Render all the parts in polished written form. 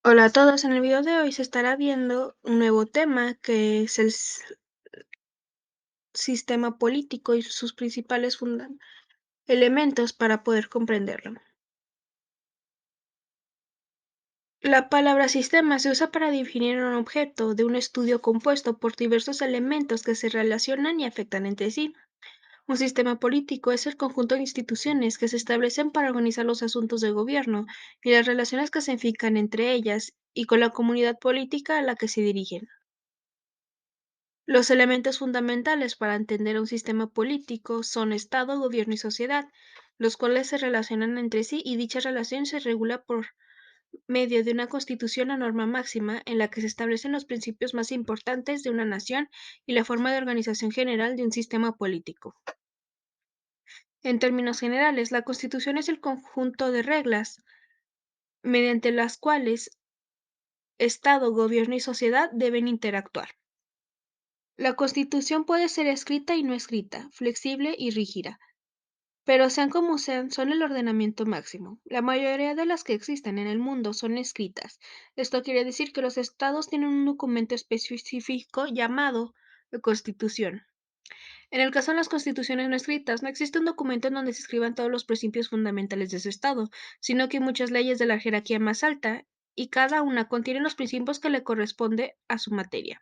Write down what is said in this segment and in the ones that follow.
Hola a todos, en el video de hoy se estará viendo un nuevo tema que es el sistema político y sus principales elementos para poder comprenderlo. La palabra sistema se usa para definir un objeto de un estudio compuesto por diversos elementos que se relacionan y afectan entre sí. Un sistema político es el conjunto de instituciones que se establecen para organizar los asuntos de gobierno y las relaciones que se fijan entre ellas y con la comunidad política a la que se dirigen. Los elementos fundamentales para entender un sistema político son Estado, gobierno y sociedad, los cuales se relacionan entre sí y dicha relación se regula por medio de una constitución o norma máxima en la que se establecen los principios más importantes de una nación y la forma de organización general de un sistema político. En términos generales, la constitución es el conjunto de reglas mediante las cuales Estado, gobierno y sociedad deben interactuar. La Constitución puede ser escrita y no escrita, flexible y rígida, pero sean como sean, son el ordenamiento máximo. La mayoría de las que existen en el mundo son escritas. Esto quiere decir que los estados tienen un documento específico llamado Constitución. En el caso de las constituciones no escritas, no existe un documento en donde se escriban todos los principios fundamentales de su estado, sino que hay muchas leyes de la jerarquía más alta, y cada una contiene los principios que le corresponde a su materia.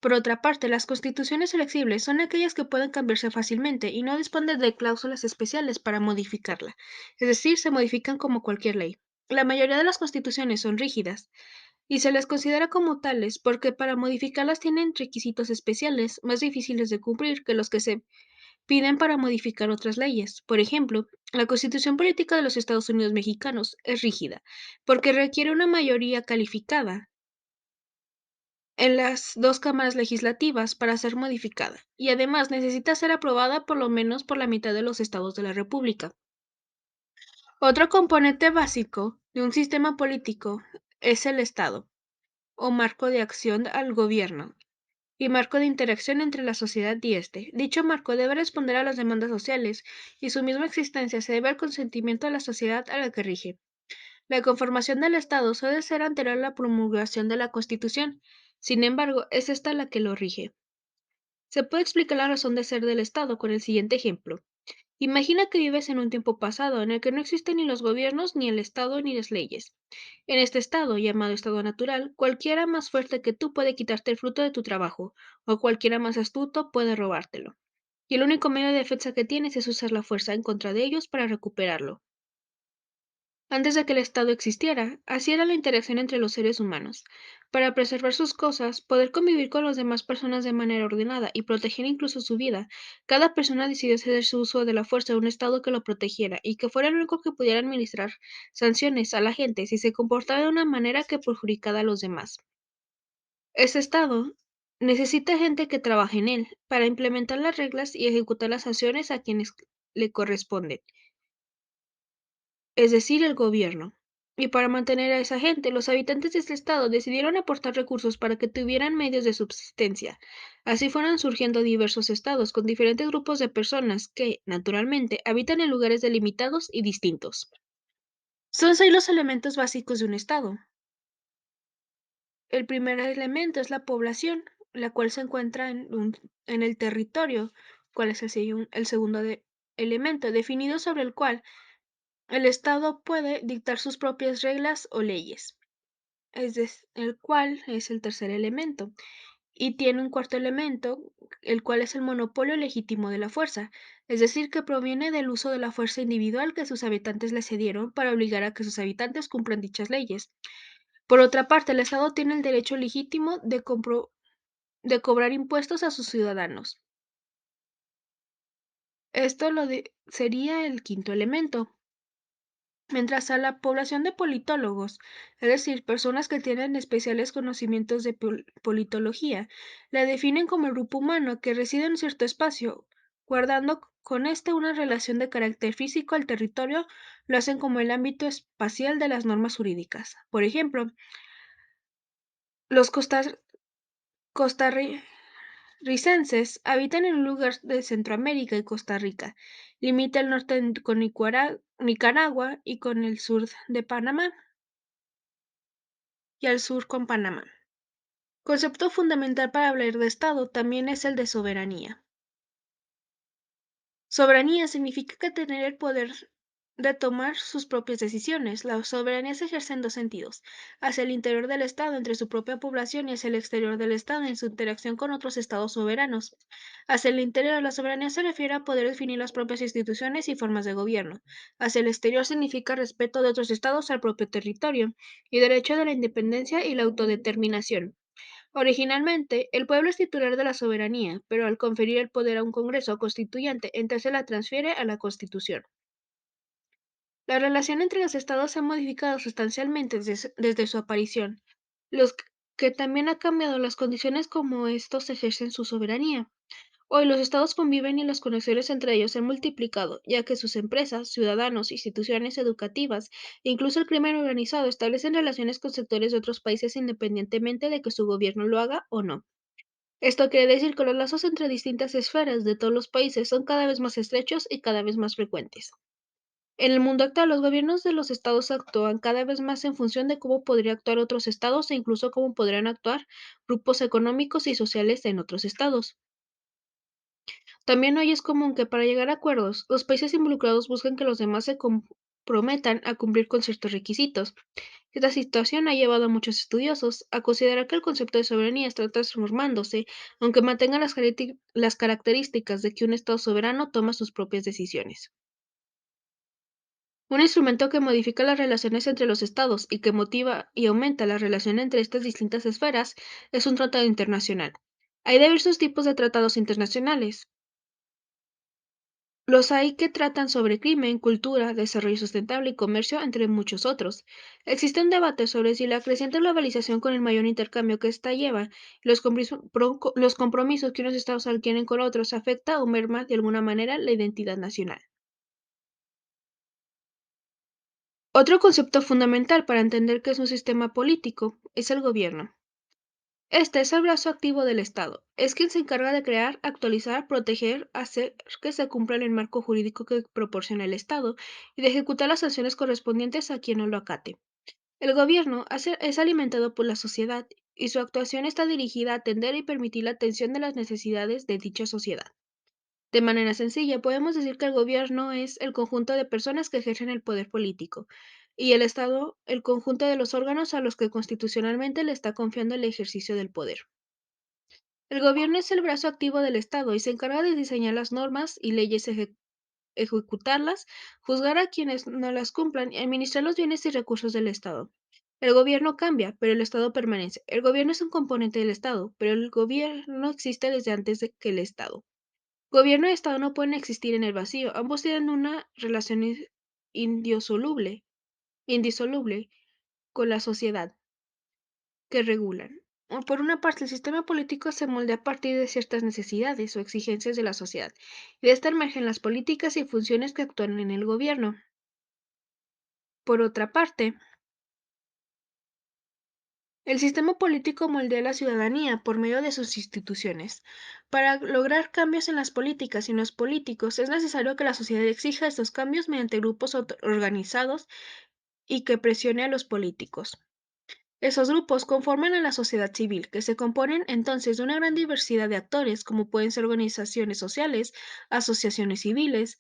Por otra parte, las constituciones flexibles son aquellas que pueden cambiarse fácilmente y no disponen de cláusulas especiales para modificarla, es decir, se modifican como cualquier ley. La mayoría de las constituciones son rígidas y se les considera como tales porque para modificarlas tienen requisitos especiales más difíciles de cumplir que los que se piden para modificar otras leyes. Por ejemplo, la Constitución Política de los Estados Unidos Mexicanos es rígida porque requiere una mayoría calificada en las dos cámaras legislativas para ser modificada, y además necesita ser aprobada por lo menos por la mitad de los estados de la República. Otro componente básico de un sistema político es el Estado, o marco de acción al gobierno, y marco de interacción entre la sociedad y éste. Dicho marco debe responder a las demandas sociales, y su misma existencia se debe al consentimiento de la sociedad a la que rige. La conformación del Estado suele ser anterior a la promulgación de la Constitución, sin embargo, es esta la que lo rige. Se puede explicar la razón de ser del Estado con el siguiente ejemplo. Imagina que vives en un tiempo pasado en el que no existen ni los gobiernos, ni el Estado, ni las leyes. En este estado, llamado estado natural, cualquiera más fuerte que tú puede quitarte el fruto de tu trabajo, o cualquiera más astuto puede robártelo. Y el único medio de defensa que tienes es usar la fuerza en contra de ellos para recuperarlo. Antes de que el Estado existiera, así era la interacción entre los seres humanos. Para preservar sus cosas, poder convivir con las demás personas de manera ordenada y proteger incluso su vida, cada persona decidió ceder su uso de la fuerza a un Estado que lo protegiera y que fuera el único que pudiera administrar sanciones a la gente si se comportaba de una manera que perjudicara a los demás. Ese Estado necesita gente que trabaje en él para implementar las reglas y ejecutar las sanciones a quienes le corresponden, es decir, el gobierno. Y para mantener a esa gente, los habitantes de este estado decidieron aportar recursos para que tuvieran medios de subsistencia. Así fueron surgiendo diversos estados con diferentes grupos de personas que, naturalmente, habitan en lugares delimitados y distintos. Son seis los elementos básicos de un estado. El primer elemento es la población, la cual se encuentra en el territorio, cual es el segundo elemento, definido sobre el cual el Estado puede dictar sus propias reglas o leyes, el cual es el tercer elemento, y tiene un cuarto elemento, el cual es el monopolio legítimo de la fuerza, es decir, que proviene del uso de la fuerza individual que sus habitantes le cedieron para obligar a que sus habitantes cumplan dichas leyes. Por otra parte, el Estado tiene el derecho legítimo de cobrar impuestos a sus ciudadanos. Esto sería el quinto elemento. Mientras a la población de politólogos, es decir, personas que tienen especiales conocimientos de politología, la definen como el grupo humano que reside en cierto espacio, guardando con este una relación de carácter físico al territorio, lo hacen como el ámbito espacial de las normas jurídicas. Por ejemplo, los costarricenses habitan en un lugar de Centroamérica y Costa Rica. Limita el norte con Nicaragua y con el sur de Panamá. y al sur con Panamá. Concepto fundamental para hablar de Estado también es el de soberanía. Soberanía significa que tener el poder de tomar sus propias decisiones. La soberanía se ejerce en dos sentidos: hacia el interior del Estado, entre su propia población, y hacia el exterior del Estado, en su interacción con otros Estados soberanos. Hacia el interior, la soberanía se refiere a poder definir las propias instituciones y formas de gobierno. Hacia el exterior significa respeto de otros Estados al propio territorio y derecho de la independencia y la autodeterminación. Originalmente, el pueblo es titular de la soberanía, pero al conferir el poder a un Congreso constituyente, entonces se la transfiere a la Constitución. La relación entre los estados se ha modificado sustancialmente desde su aparición, los que también ha cambiado las condiciones como estos ejercen su soberanía. Hoy los estados conviven y las conexiones entre ellos se han multiplicado, ya que sus empresas, ciudadanos, instituciones educativas e incluso el crimen organizado establecen relaciones con sectores de otros países independientemente de que su gobierno lo haga o no. Esto quiere decir que los lazos entre distintas esferas de todos los países son cada vez más estrechos y cada vez más frecuentes. En el mundo actual, los gobiernos de los estados actúan cada vez más en función de cómo podrían actuar otros estados e incluso cómo podrían actuar grupos económicos y sociales en otros estados. También hoy es común que para llegar a acuerdos, los países involucrados busquen que los demás se comprometan a cumplir con ciertos requisitos. Esta situación ha llevado a muchos estudiosos a considerar que el concepto de soberanía está transformándose, aunque mantenga las características de que un Estado soberano toma sus propias decisiones. Un instrumento que modifica las relaciones entre los estados y que motiva y aumenta la relación entre estas distintas esferas es un tratado internacional. Hay diversos tipos de tratados internacionales. Los hay que tratan sobre crimen, cultura, desarrollo sustentable y comercio, entre muchos otros. Existe un debate sobre si la creciente globalización con el mayor intercambio que ésta lleva y los compromisos que unos estados adquieren con otros afecta o merma de alguna manera la identidad nacional. Otro concepto fundamental para entender qué es un sistema político es el gobierno. Este es el brazo activo del Estado. Es quien se encarga de crear, actualizar, proteger, hacer que se cumpla el marco jurídico que proporciona el Estado y de ejecutar las sanciones correspondientes a quien no lo acate. El gobierno es alimentado por la sociedad y su actuación está dirigida a atender y permitir la atención de las necesidades de dicha sociedad. De manera sencilla, podemos decir que el gobierno es el conjunto de personas que ejercen el poder político y el Estado el conjunto de los órganos a los que constitucionalmente le está confiando el ejercicio del poder. El gobierno es el brazo activo del Estado y se encarga de diseñar las normas y leyes, ejecutarlas, juzgar a quienes no las cumplan y administrar los bienes y recursos del Estado. El gobierno cambia, pero el Estado permanece. El gobierno es un componente del Estado, pero el gobierno existe desde antes de que el Estado. Gobierno y Estado no pueden existir en el vacío, ambos tienen una relación indisoluble, indisoluble con la sociedad que regulan. Por una parte, el sistema político se moldea a partir de ciertas necesidades o exigencias de la sociedad, y de esta emergen las políticas y funciones que actúan en el gobierno. Por otra parte, el sistema político moldea a la ciudadanía por medio de sus instituciones. Para lograr cambios en las políticas y en los políticos, es necesario que la sociedad exija estos cambios mediante grupos organizados y que presione a los políticos. Esos grupos conforman a la sociedad civil, que se componen entonces de una gran diversidad de actores, como pueden ser organizaciones sociales, asociaciones civiles,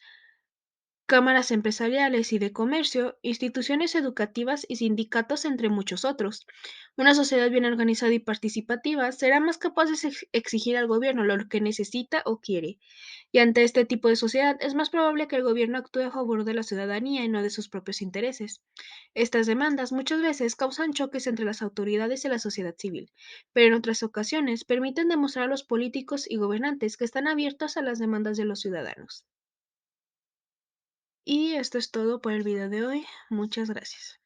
cámaras empresariales y de comercio, instituciones educativas y sindicatos, entre muchos otros. Una sociedad bien organizada y participativa será más capaz de exigir al gobierno lo que necesita o quiere, y ante este tipo de sociedad es más probable que el gobierno actúe a favor de la ciudadanía y no de sus propios intereses. Estas demandas muchas veces causan choques entre las autoridades y la sociedad civil, pero en otras ocasiones permiten demostrar a los políticos y gobernantes que están abiertos a las demandas de los ciudadanos. Y esto es todo por el video de hoy. Muchas gracias.